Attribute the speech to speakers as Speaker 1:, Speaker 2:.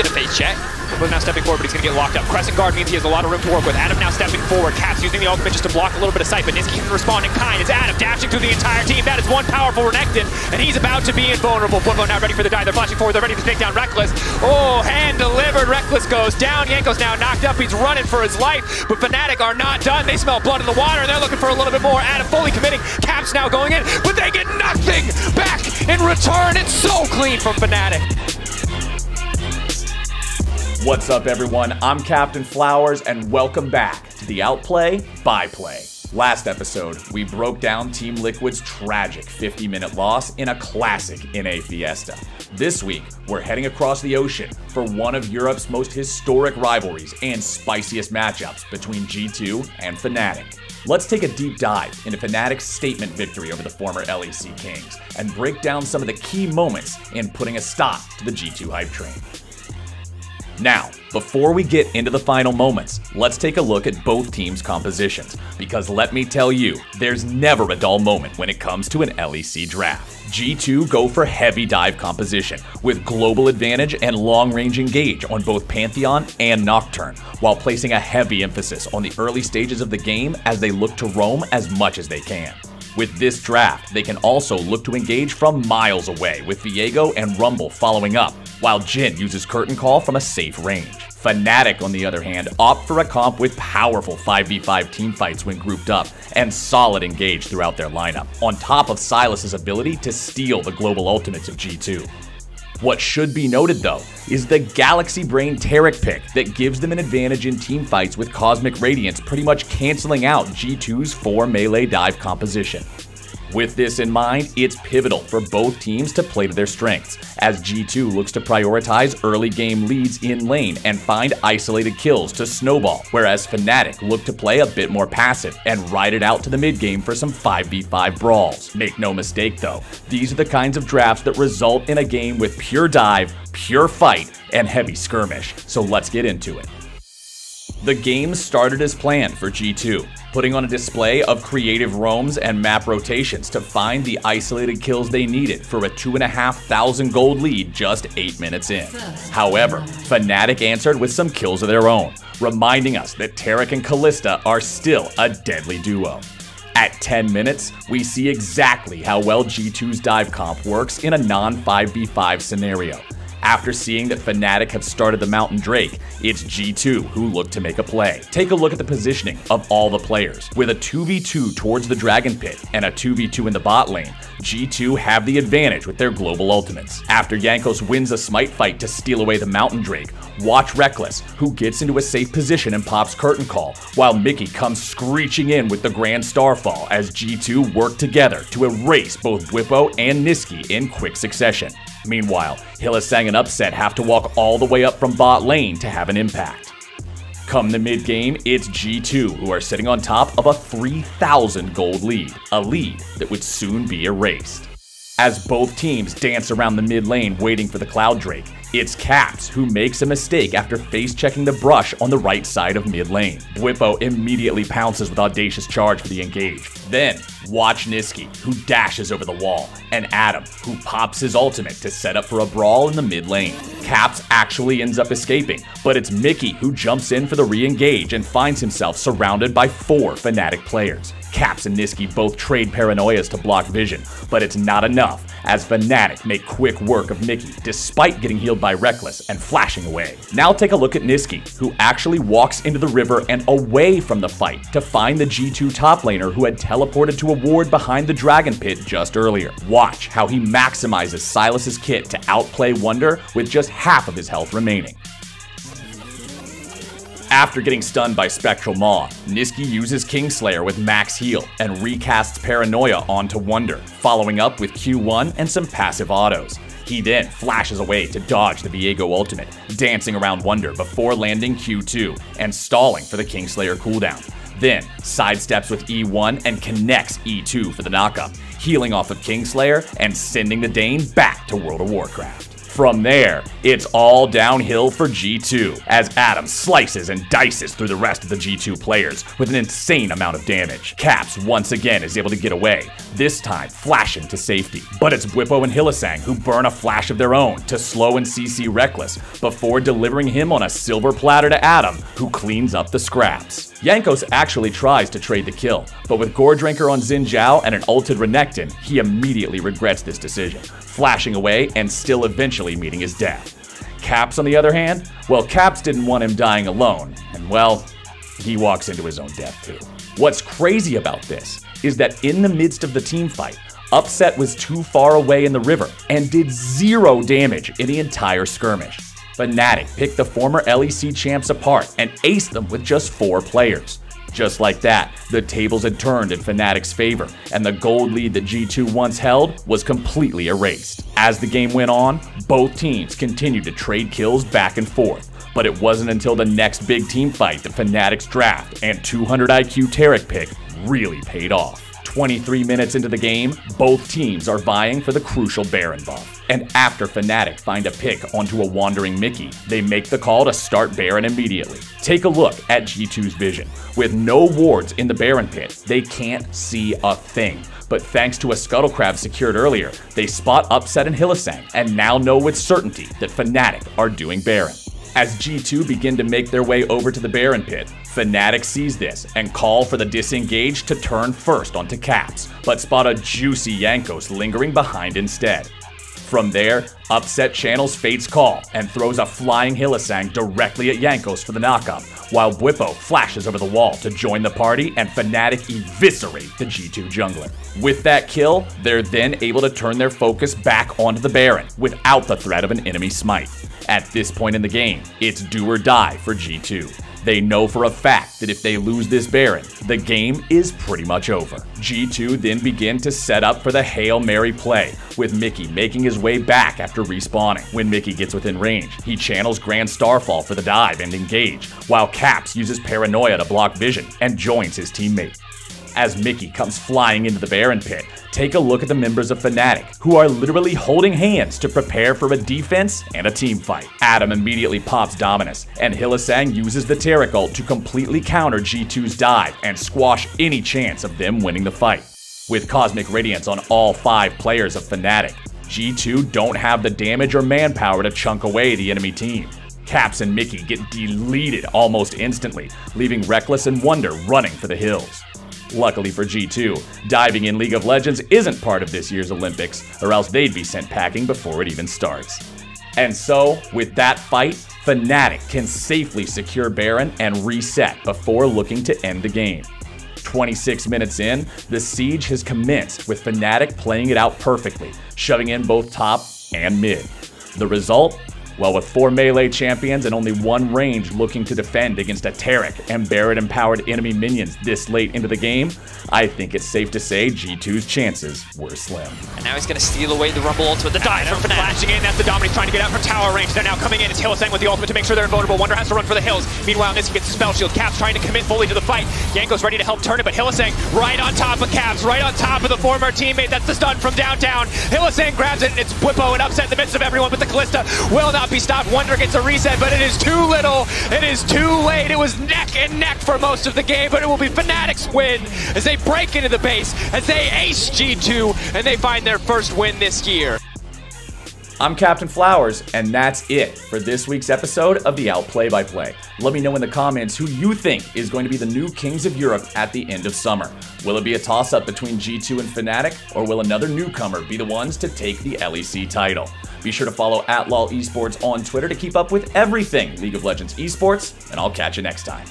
Speaker 1: gonna face check. But now stepping forward, but he's gonna get locked up. Crescent Guard means he has a lot of room to work with. Adam now stepping forward. Caps using the ultimate just to block a little bit of sight, but Niski can respond in kind. It's Adam dashing through the entire team. That is one powerful Renekton, and he's about to be invulnerable. Bwipo now ready for the dive. They're flashing forward. They're ready to take down Reckless. Oh, hand delivered. Reckless goes down. Yanko's now knocked up. He's running for his life, but Fnatic are not done. They smell blood in the water, and they're looking for a little bit more. Adam fully committing. Caps now going in, but they get nothing back in return. It's so clean from Fnatic.
Speaker 2: What's up, everyone? I'm Captain Flowers, and welcome back to the Outplay By Play. Last episode, we broke down Team Liquid's tragic 50-minute loss in a classic NA Fiesta. This week, we're heading across the ocean for one of Europe's most historic rivalries and spiciest matchups between G2 and Fnatic. Let's take a deep dive into Fnatic's statement victory over the former LEC Kings and break down some of the key moments in putting a stop to the G2 hype train. Now, before we get into the final moments, let's take a look at both teams' compositions, because let me tell you, there's never a dull moment when it comes to an LEC draft. G2 go for heavy dive composition, with global advantage and long-range engage on both Pantheon and Nocturne, while placing a heavy emphasis on the early stages of the game as they look to roam as much as they can. With this draft, they can also look to engage from miles away, with Viego and Rumble following up, while Jhin uses Curtain Call from a safe range. Fnatic, on the other hand, opt for a comp with powerful 5v5 teamfights when grouped up, and solid engage throughout their lineup, on top of Sylas's ability to steal the global ultimates of G2. What should be noted, though, is the Galaxy Brain Taric pick that gives them an advantage in teamfights, with Cosmic Radiance pretty much canceling out G2's 4 melee dive composition. With this in mind, it's pivotal for both teams to play to their strengths, as G2 looks to prioritize early game leads in lane and find isolated kills to snowball, whereas Fnatic look to play a bit more passive and ride it out to the mid game for some 5v5 brawls. Make no mistake though, these are the kinds of drafts that result in a game with pure dive, pure fight, and heavy skirmish, so let's get into it. The game started as planned for G2, putting on a display of creative roams and map rotations to find the isolated kills they needed for a 2,500 gold lead just 8 minutes in. However, Fnatic answered with some kills of their own, reminding us that Taric and Kalista are still a deadly duo. At 10 minutes, we see exactly how well G2's dive comp works in a non-5v5 scenario. After seeing that Fnatic have started the Mountain Drake, it's G2 who look to make a play. Take a look at the positioning of all the players. With a 2v2 towards the Dragon Pit and a 2v2 in the bot lane, G2 have the advantage with their global ultimates. After Jankos wins a smite fight to steal away the Mountain Drake, watch Reckless, who gets into a safe position and pops Curtain Call, while Mickey comes screeching in with the Grand Starfall as G2 work together to erase both Bwipo and Niski in quick succession. Meanwhile, Hylissang and Upset have to walk all the way up from bot lane to have an impact. Come the mid game, it's G2 who are sitting on top of a 3,000 gold lead, a lead that would soon be erased. As both teams dance around the mid lane waiting for the Cloud Drake, it's Caps who makes a mistake after face-checking the brush on the right side of mid lane. Bwipo immediately pounces with Audacious Charge for the engage. Then, watch Niski, who dashes over the wall, and Adam, who pops his ultimate to set up for a brawl in the mid lane. Caps actually ends up escaping, but it's Mickey who jumps in for the re-engage and finds himself surrounded by 4 Fnatic players. Caps and Niski both trade paranoias to block vision, but it's not enough, as Fnatic make quick work of Mickey despite getting healed by Reckless and flashing away. Now take a look at Niski, who actually walks into the river and away from the fight to find the G2 top laner who had teleported to a ward behind the Dragon Pit just earlier. Watch how he maximizes Sylas's kit to outplay Wonder with just half of his health remaining. After getting stunned by Spectral Maw, Niski uses Kingslayer with max heal and recasts Paranoia onto Wonder, following up with Q1 and some passive autos. He then flashes away to dodge the Viego ultimate, dancing around Wonder before landing Q2 and stalling for the Kingslayer cooldown. Then sidesteps with E1 and connects E2 for the knockup, healing off of Kingslayer and sending the Dane back to World of Warcraft. From there, it's all downhill for G2, as Adam slices and dices through the rest of the G2 players with an insane amount of damage. Caps once again is able to get away, this time flashing to safety. But it's Bwipo and Hylissang who burn a flash of their own to slow and CC Reckless before delivering him on a silver platter to Adam, who cleans up the scraps. Jankos actually tries to trade the kill, but with Goredrinker on Xin Zhao and an ulted Renekton, he immediately regrets this decision, flashing away and still eventually meeting his death. Caps, on the other hand, well, Caps didn't want him dying alone, and well, he walks into his own death too. What's crazy about this is that in the midst of the team fight, Upset was too far away in the river and did 0 damage in the entire skirmish. Fnatic picked the former LEC champs apart and aced them with just 4 players. Just like that, the tables had turned in Fnatic's favor, and the gold lead that G2 once held was completely erased. As the game went on, both teams continued to trade kills back and forth, but it wasn't until the next big team fight that Fnatic's draft and 200 IQ Taric pick really paid off. 23 minutes into the game, both teams are vying for the crucial Baron buff. And after Fnatic find a pick onto a wandering Mickey, they make the call to start Baron immediately. Take a look at G2's vision. With no wards in the Baron pit, they can't see a thing. But thanks to a Scuttlecrab secured earlier, they spot Upset and Hylissang and now know with certainty that Fnatic are doing Baron. As G2 begin to make their way over to the Baron pit, Fnatic sees this and call for the disengage to turn first onto Caps, but spot a juicy Jankos lingering behind instead. From there, Upset channels Fate's call and throws a flying Hylissang directly at Jankos for the knockup, while Bwipo flashes over the wall to join the party and Fnatic eviscerate the G2 jungler. With that kill, they're then able to turn their focus back onto the Baron without the threat of an enemy smite. At this point in the game, it's do or die for G2. They know for a fact that if they lose this Baron, the game is pretty much over. G2 then begin to set up for the Hail Mary play, with Mickey making his way back after respawning. When Mickey gets within range, he channels Grand Starfall for the dive and engage, while Caps uses Paranoia to block vision and joins his teammate. As Mickey comes flying into the Baron pit, take a look at the members of Fnatic, who are literally holding hands to prepare for a defense and a team fight. Adam immediately pops Dominus, and Hylissang uses the Taric ult to completely counter G2's dive and squash any chance of them winning the fight. With Cosmic Radiance on all 5 players of Fnatic, G2 don't have the damage or manpower to chunk away the enemy team. Caps and Mickey get deleted almost instantly, leaving Reckless and Wonder running for the hills. Luckily for G2, diving in League of Legends isn't part of this year's Olympics, or else they'd be sent packing before it even starts. And so, with that fight, Fnatic can safely secure Baron and reset before looking to end the game. 26 minutes in, the siege has commenced with Fnatic playing it out perfectly, shoving in both top and mid. The result? Well, with 4 melee champions and only 1 range looking to defend against a Taric and Barret-empowered enemy minions this late into the game, I think it's safe to say G2's chances were slim.
Speaker 1: And now he's going to steal away the Rumble ultimate, the dive from Fnatic. Flashing in, that's the Dominus trying to get out from tower range. They're now coming in, it's Hylissang with the ultimate to make sure they're invulnerable. Wonder has to run for the hills. Meanwhile, Niski gets the spell shield. Caps trying to commit fully to the fight. Jankos ready to help turn it, but Hylissang right on top of Caps, right on top of the former teammate. That's the stun from downtown. Hylissang grabs it, and it's Bwipo and Upset in the midst of everyone, but the Callista will not be stopped. Wonder gets a reset, but it is too little. It is too late. It was neck and neck for most of the game, but it will be Fnatic's win as they break into the base, as they ace G2, and they find their first win this year.
Speaker 2: I'm Captain Flowers, and that's it for this week's episode of the Outplay by Play. Let me know in the comments who you think is going to be the new Kings of Europe at the end of summer. Will it be a toss-up between G2 and Fnatic, or will another newcomer be the ones to take the LEC title? Be sure to follow @LoL Esports on Twitter to keep up with everything League of Legends esports, and I'll catch you next time.